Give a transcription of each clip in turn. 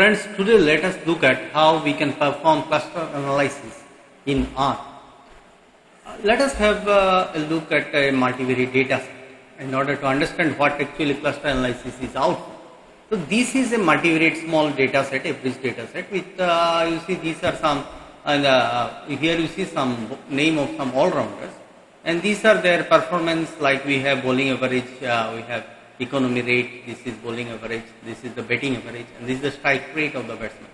Friends, today let us look at how we can perform cluster analysis in R. Let us have a look at a multivariate data set in order to understand what actually cluster analysis is out for. So this is a multivariate small data set, average data set with you see these are some here you see some name of some all-rounders, and these are their performance, like we have bowling average, we have economy rate, this is bowling average, this is the betting average, and this is the strike rate of the batsman.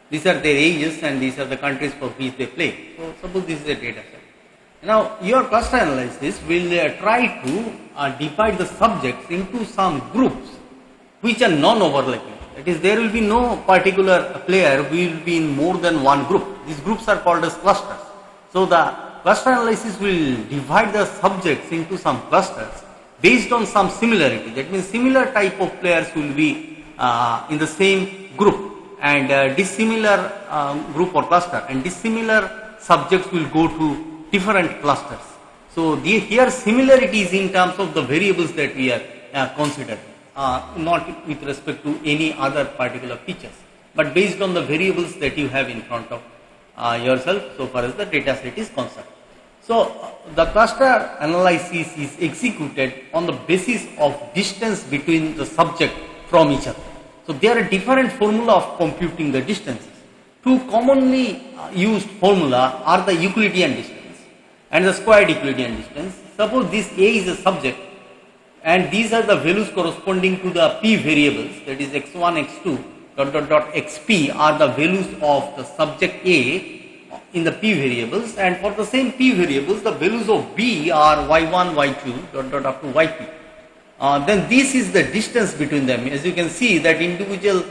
These are their ages and these are the countries for which they play. So suppose this is a data set. Now your cluster analysis will try to divide the subjects into some groups which are non-overlapping. That is, there will be no particular player who will be in more than one group. These groups are called as clusters. So the cluster analysis will divide the subjects into some clusters based on some similarity. That means similar type of players will be in the same group, and dissimilar group or cluster, and dissimilar subjects will go to different clusters. So here similarities in terms of the variables that we are considering. Not with respect to any other particular features, but based on the variables that you have in front of yourself so far as the data set is concerned. So the cluster analysis is executed on the basis of distance between the subject from each other. So there are different formula of computing the distances. Two commonly used formula are the Euclidean distance and the squared Euclidean distance. Suppose this A is a subject, and these are the values corresponding to the p variables, that is x1, x2, xp are the values of the subject A in the p variables, and for the same p variables the values of B are y1, y2, up to yp. Then this is the distance between them. As you can see that individual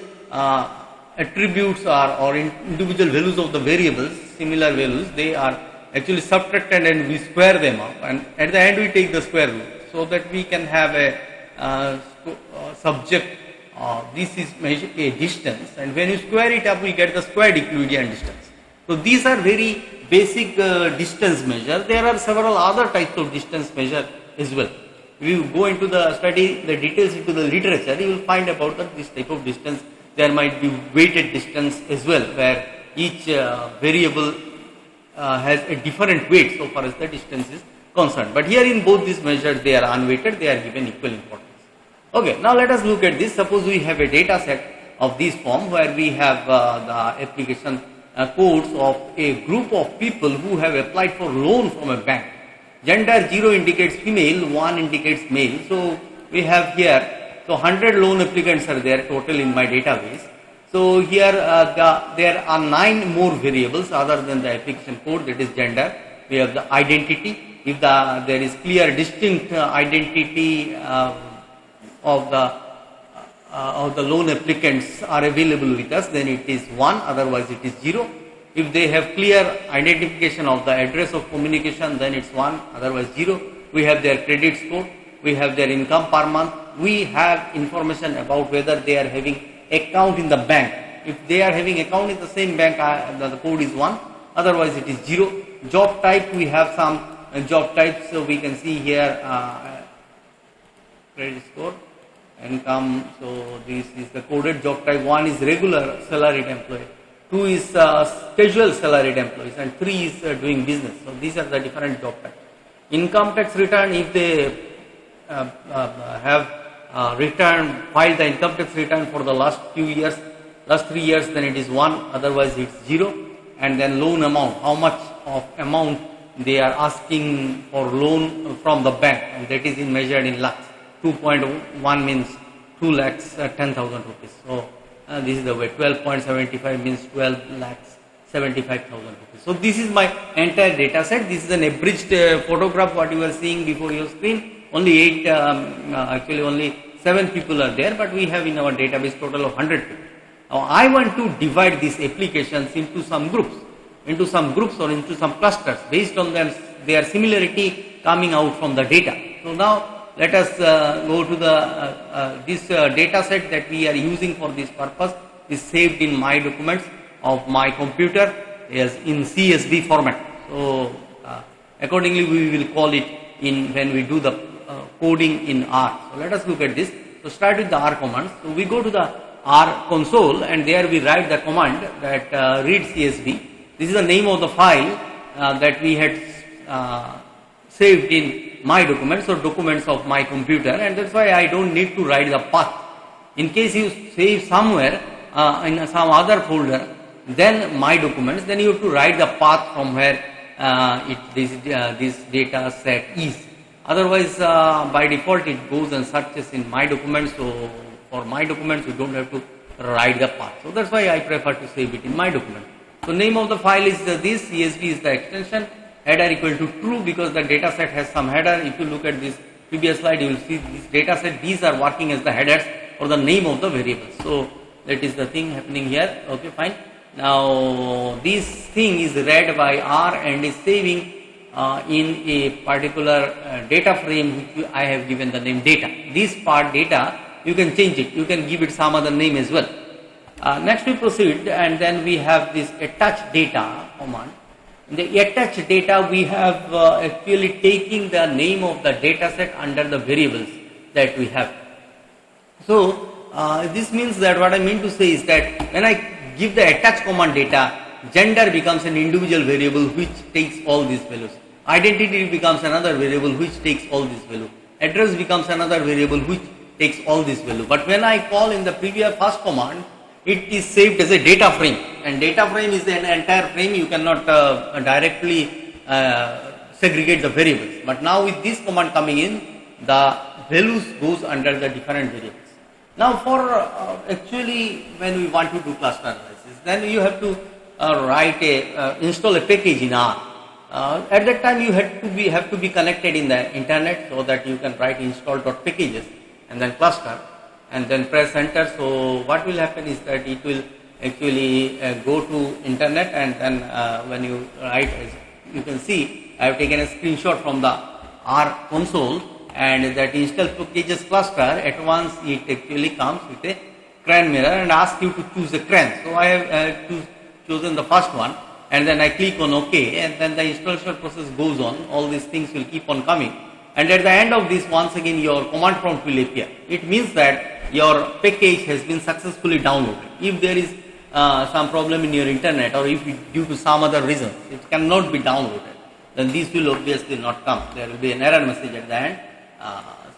attributes or individual values of the variables, similar values, they are actually subtracted and we square them up, and at the end we take the square root, so that we can have a subject, this is a distance, and when you square it up we get the squared Euclidean distance. So these are very basic distance measure. There are several other types of distance measure as well. If you go into the study, the details into the literature, you will find about this type of distance. There might be weighted distance as well, where each variable has a different weight so far as the distance is concerned. But here in both these measures, they are unweighted, they are given equal importance. Okay, now let us look at this. Suppose we have a data set of this form where we have the application codes of a group of people who have applied for loan from a bank. Gender 0 indicates female, 1 indicates male. So we have here, so 100 loan applicants are there total in my database. So here there are 9 more variables other than the application code, that is gender. We have the identity. If there is clear distinct identity of the loan applicants are available with us, then it is 1, otherwise it is 0. If they have clear identification of the address of communication, then it's 1, otherwise 0. We have their credit score, we have their income per month, we have information about whether they are having account in the bank. If they are having account in the same bank, the code is 1, otherwise it is 0. Job type, we have some job types, so we can see here credit score, income, so this is the coded job type. 1 is regular salaried employee, 2 is casual salaried employees, and 3 is doing business. So these are the different job types. Income tax return, if they have filed the income tax return for the last 3 years, then it is 1, otherwise it's 0. And then loan amount, how much of amount they are asking for loan from the bank, and that is measured in lakhs. 2.1 means 2 lakhs 10,000 rupees. So this is the way. 12.75 means 12 lakhs 75,000 rupees. So this is my entire data set. This is an abridged photograph what you are seeing before your screen. Only 7 people are there, but we have in our database total of 100 people. Now I want to divide these applications into some groups or into some clusters based on their similarity coming out from the data. So now let us go to the this data set that we are using for this purpose is saved in my documents of my computer as in CSV format. So accordingly we will call it in when we do the coding in R. So let us look at this. So start with the R commands. So we go to the R console, and there we write the command that read CSV. This is the name of the file that we had saved in my documents or documents of my computer, and that's why I don't need to write the path. In case you save somewhere in some other folder, then my documents, then you have to write the path from where this data set is. Otherwise, by default, it goes and searches in my documents. So for my documents, you don't have to write the path. So that's why I prefer to save it in my document. So name of the file is this. CSV is the extension. Header equal to true because the data set has some header. If you look at this previous slide, you will see this data set. These are working as the headers for the name of the variables. So that is the thing happening here. Okay, fine. Now this thing is read by R and is saving in a particular data frame which I have given the name data. This part data, you can change it. You can give it some other name as well. Next we proceed, and then we have this attach data command. In the attach data, we have actually taking the name of the data set under the variables that we have. So this means that what I mean to say is that when I give the attach command data, gender becomes an individual variable which takes all these values. Identity becomes another variable which takes all these values. Address becomes another variable which takes all these values. But when I call in the previous first command, it is saved as a data frame, and data frame is an entire frame. You cannot directly segregate the variables. But now with this command coming in, the values goes under the different variables. Now for actually when we want to do cluster analysis, then you have to install a package in R. At that time you have to be connected in the internet so that you can write install.packages and then cluster and then press enter. So what will happen is that it will actually go to internet, and then when you write, as you can see, I have taken a screenshot from the R console, and that install packages cluster, at once it actually comes with a crane mirror and asks you to choose a crane. So I have chosen the first one, and then I click on OK, and then the installation process goes on. All these things will keep on coming, and at the end of this, once again your command prompt will appear. It means that your package has been successfully downloaded. If there is some problem in your internet, or if due to some other reason it cannot be downloaded, then this will obviously not come. There will be an error message at the end.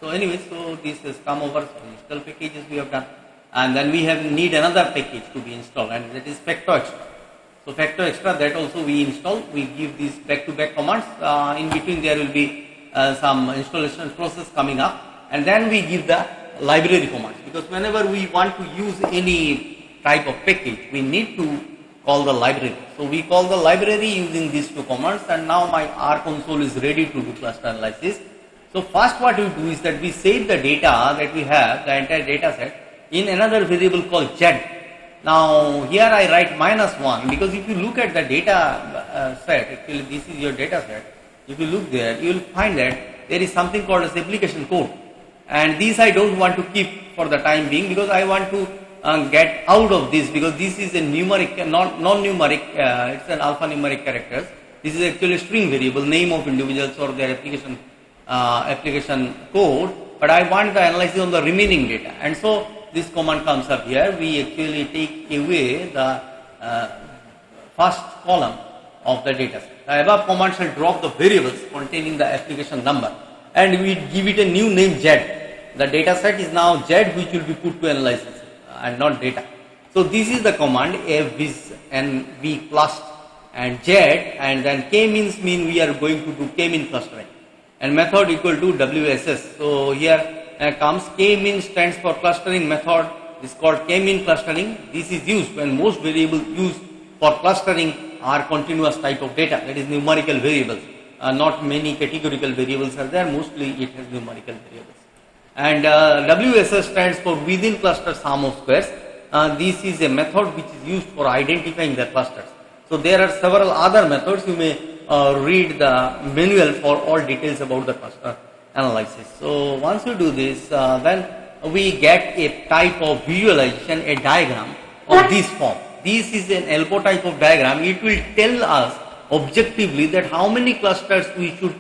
So anyway, so this has come over. So install packages we have done, and then we need another package to be installed, and that is facto extra. So facto extra, that also we install. We give these back-to-back commands. In between there will be some installation process coming up, and then we give the library commands, because whenever we want to use any type of package, we need to call the library. So we call the library using these two commands, and now my R console is ready to do cluster analysis. So first what we do is that we save the data that we have, the entire data set, in another variable called Z. Now here I write -1, because if you look at the data set, actually this is your data set. If you look there, you will find that there is something called as application code, and these I don't want to keep for the time being, because I want to get out of this, because this is a numeric, non-numeric, it's an alphanumeric characters. This is actually a string variable, name of individuals or their application code, but I want the analysis on the remaining data, and so this command comes up here. We actually take away the first column of the data set. The above command shall drop the variables containing the application number, and we give it a new name Z. The data set is now Z, which will be put to analysis and not data. So this is the command viz and v plus and Z, and then k means we are going to do k mean clustering, and method equal to WSS. So here comes k mean stands for clustering method. This is called k mean clustering. This is used when most variables used for clustering are continuous type of data, that is numerical variables. Not many categorical variables are there, mostly it has numerical variables. And WSS stands for within cluster sum of squares. This is a method which is used for identifying the clusters. So there are several other methods. You may read the manual for all details about the cluster analysis. So once you do this, then we get a type of visualization, a diagram of this form. This is an elbow type of diagram. It will tell us objectively that how many clusters we should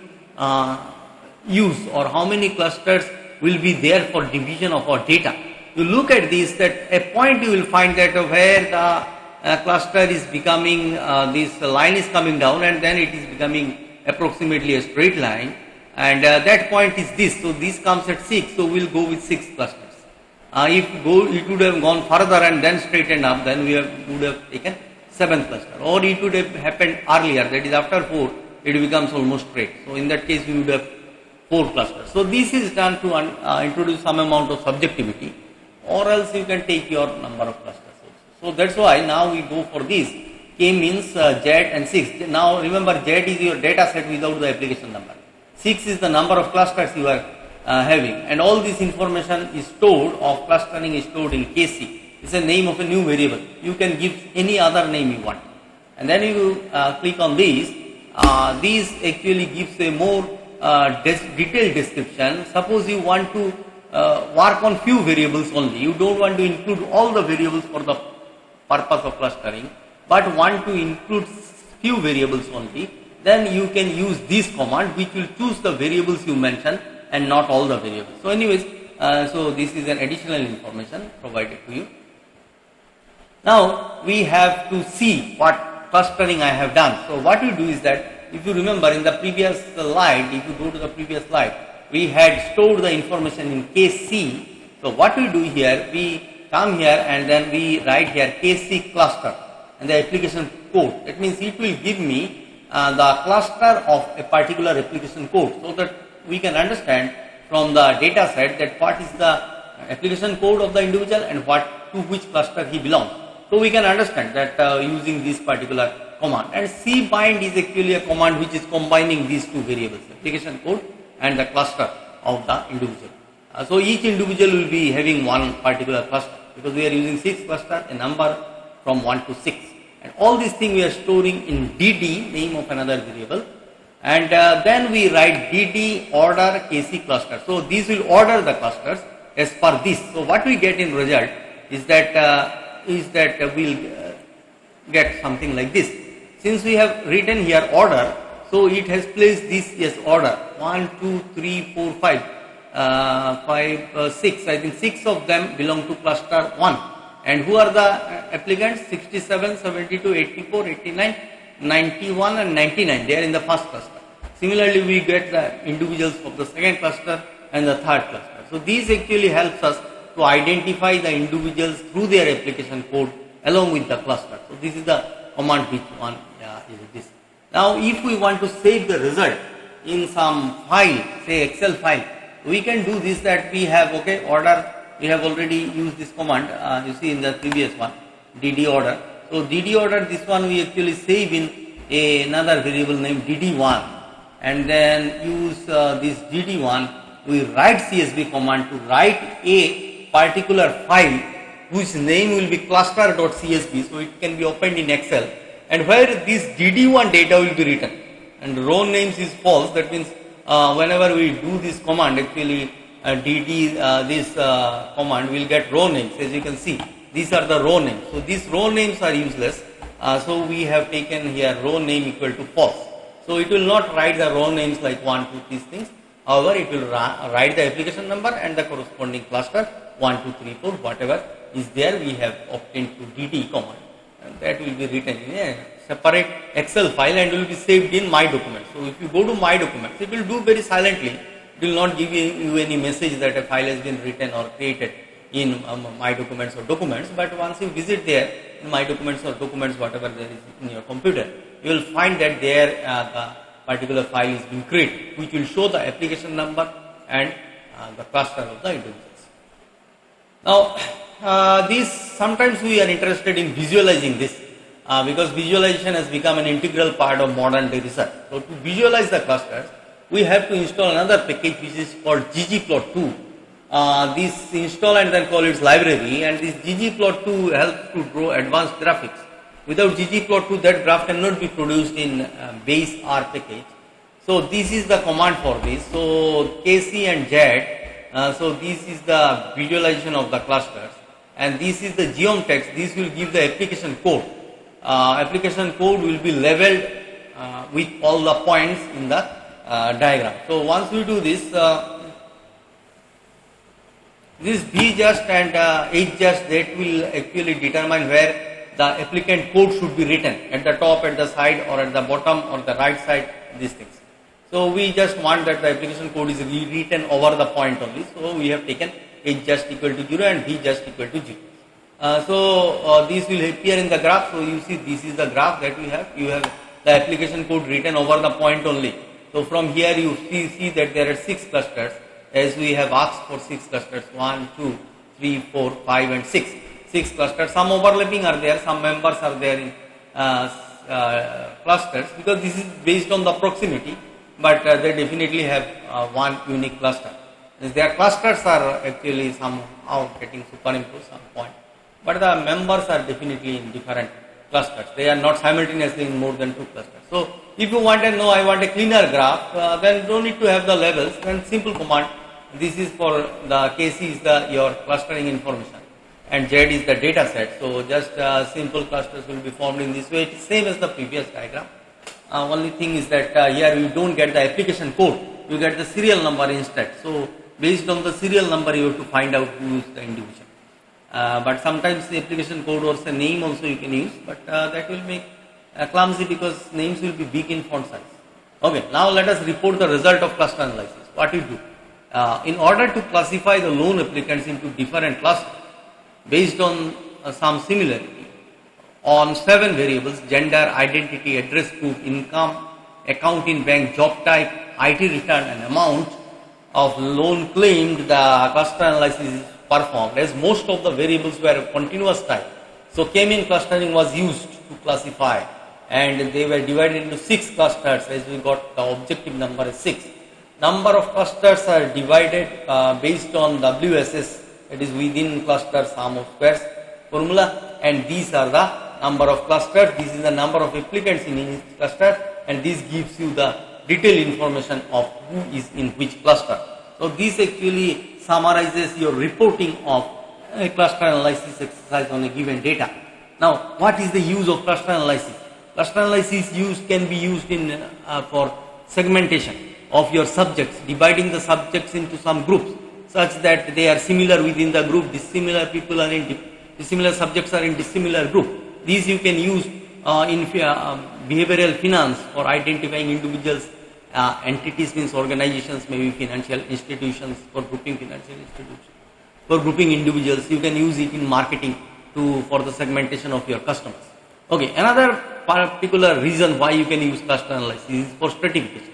use, or how many clusters will be there for division of our data. you look at this, that a point you will find that where the cluster is becoming, this line is coming down and then it is becoming approximately a straight line, and that point is this. So this comes at 6, so we will go with 6 clusters. If it would have gone further and then straightened up, then we would have taken 7th cluster, or it would have happened earlier, that is after 4 it becomes almost straight. So in that case we would have 4 clusters. So this is done to introduce some amount of subjectivity, or else you can take your number of clusters also. So that's why now we go for this. K means Z and 6. Now remember, Z is your data set without the application number. 6 is the number of clusters you are having, and all this information is stored, of clustering is stored in KC. It's a name of a new variable. You can give any other name you want, and then you click on these. These actually gives a more detailed description. Suppose you want to work on few variables only. You don't want to include all the variables for the purpose of clustering, but want to include few variables only. Then you can use this command, which will choose the variables you mentioned and not all the variables. So anyways, so this is an additional information provided to you. Now we have to see what clustering I have done. So what we do is that, if you remember in the previous slide, if you go to the previous slide, we had stored the information in KC. So what we do here, we come here and then we write here KC cluster and the application code. That means it will give me the cluster of a particular application code, so that we can understand from the data set that what is the application code of the individual and what to which cluster he belongs. So we can understand that using this particular command. And cbind is actually a command which is combining these two variables, application code and the cluster of the individual. So each individual will be having one particular cluster, because we are using 6 cluster, a number from 1 to 6. And all these things we are storing in dd, name of another variable, and then we write dd order KC cluster. So these will order the clusters as per this. So what we get in result is that we'll get something like this. Since we have written here order, so it has placed this as order 1, 2, 3, 4, 5, 6. I think 6 of them belong to cluster 1. And who are the applicants? 67, 72, 84, 89, 91 and 99. They are in the first cluster. Similarly, we get the individuals of the second cluster and the third cluster. So these actually helps us to identify the individuals through their application code along with the cluster. So this is the command which one is this. Now if we want to save the result in some file, say Excel file, we can do this, that we have order. We have already used this command, you see in the previous one, dd order. So dd order, this one we actually save in another variable named dd1, and then use this dd1, we write csv command to write a particular file whose name will be cluster.csv, so it can be opened in Excel, and where this dd1 data will be written, and row names is false. That means whenever we do this command, actually this command will get row names. As you can see, these are the row names. So these row names are useless. So we have taken here row name equal to false. So it will not write the row names like 1, 2, these things. However, it will write the application number and the corresponding cluster 1, 2, 3, 4, whatever is there we have obtained to dd command, and that will be written in a separate Excel file and will be saved in my documents. So if you go to my documents, it will do very silently. It will not give you any message that a file has been written or created in my documents or documents, but once you visit there in my documents or documents, whatever there is in your computer, you will find that there the particular file is being created, which will show the application number and the cluster of the individuals. Now this, sometimes we are interested in visualizing this because visualization has become an integral part of modern day research. So to visualize the clusters, we have to install another package which is called ggplot2. This install and then call its library, and this ggplot2 helps to draw advanced graphics. Without ggplot2, that graph cannot be produced in base R package. So this is the command for this. So KC and Z. So this is the visualization of the clusters, and this is the geom text. This will give the application code. Application code will be labeled with all the points in the diagram. So once we do this, This B just and H just, that will actually determine where the applicant code should be written, at the top, at the side, or at the bottom, or the right side, these things. So we just want that the application code is rewritten over the point only. So we have taken H just equal to 0 and B just equal to 0. This will appear in the graph. So you see, this is the graph that we have. You have the application code written over the point only. So from here you see that there are 6 clusters, as we have asked for 6 clusters, 1, 2, 3, 4, 5 and 6. 6 clusters, some overlapping are there, some members are there in clusters, because this is based on the proximity, but they definitely have one unique cluster. Their clusters are actually somehow getting superimposed some point, but the members are definitely in different clusters. They are not simultaneously in more than 2 clusters. So if you want to know, I want a cleaner graph, then don't need to have the levels, then simple command. This is for the KC is your clustering information, and Z is the data set. So just simple clusters will be formed in this way. It is same as the previous diagram. Only thing is that here you don't get the application code, you get the serial number instead. So based on the serial number you have to find out who is the individual. But sometimes the application code or the name also you can use, but that will make clumsy because names will be big in font size. Okay, now let us report the result of cluster analysis. What we do? In order to classify the loan applicants into different clusters based on some similarity on 7 variables: gender, identity, address proof, income, account in bank, job type, IT return and amount of loan claimed, the cluster analysis is performed. As most of the variables were continuous type, so K-mean clustering was used to classify, and they were divided into 6 clusters, as we got the objective number as 6. Number of clusters are divided based on WSS, that is within cluster sum of squares formula, and these are the number of clusters. This is the number of applicants in each cluster, and this gives you the detailed information of who is in which cluster. So this actually summarizes your reporting of a cluster analysis exercise on a given data. Now, what is the use of cluster analysis? Cluster analysis can be used in for segmentation of your subjects, dividing the subjects into some groups such that they are similar within the group, dissimilar people are in dissimilar subjects are in dissimilar group. These you can use in behavioral finance for identifying individuals, entities means organizations, maybe financial institutions, for grouping financial institutions, for grouping individuals. You can use it in marketing for the segmentation of your customers. Okay, another particular reason why you can use cluster analysis is for stratification.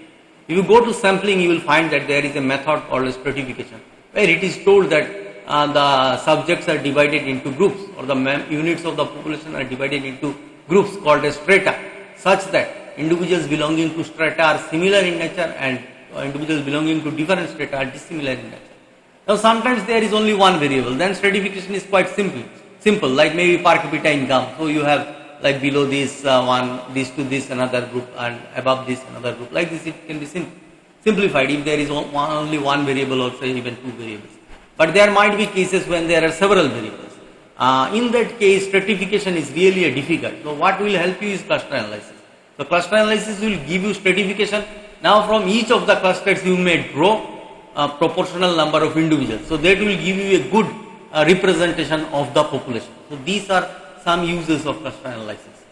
If you go to sampling, you will find that there is a method called stratification, where it is told that the subjects are divided into groups, or the units of the population are divided into groups called as strata, such that individuals belonging to strata are similar in nature and individuals belonging to different strata are dissimilar in nature. Now sometimes there is only one variable, then stratification is quite simple, like maybe per capita income. So you have like below this one, this to this another group, and above this another group. Like this it can be simplified if there is only one variable, or say even 2 variables. But there might be cases when there are several variables. In that case, stratification is really difficult. So what will help you is cluster analysis. So cluster analysis will give you stratification. Now from each of the clusters you may draw a proportional number of individuals. So that will give you a good representation of the population. So these are some uses of cluster analysis.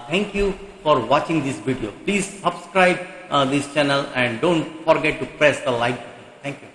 Thank you for watching this video. Please subscribe this channel and don't forget to press the like button. Thank you.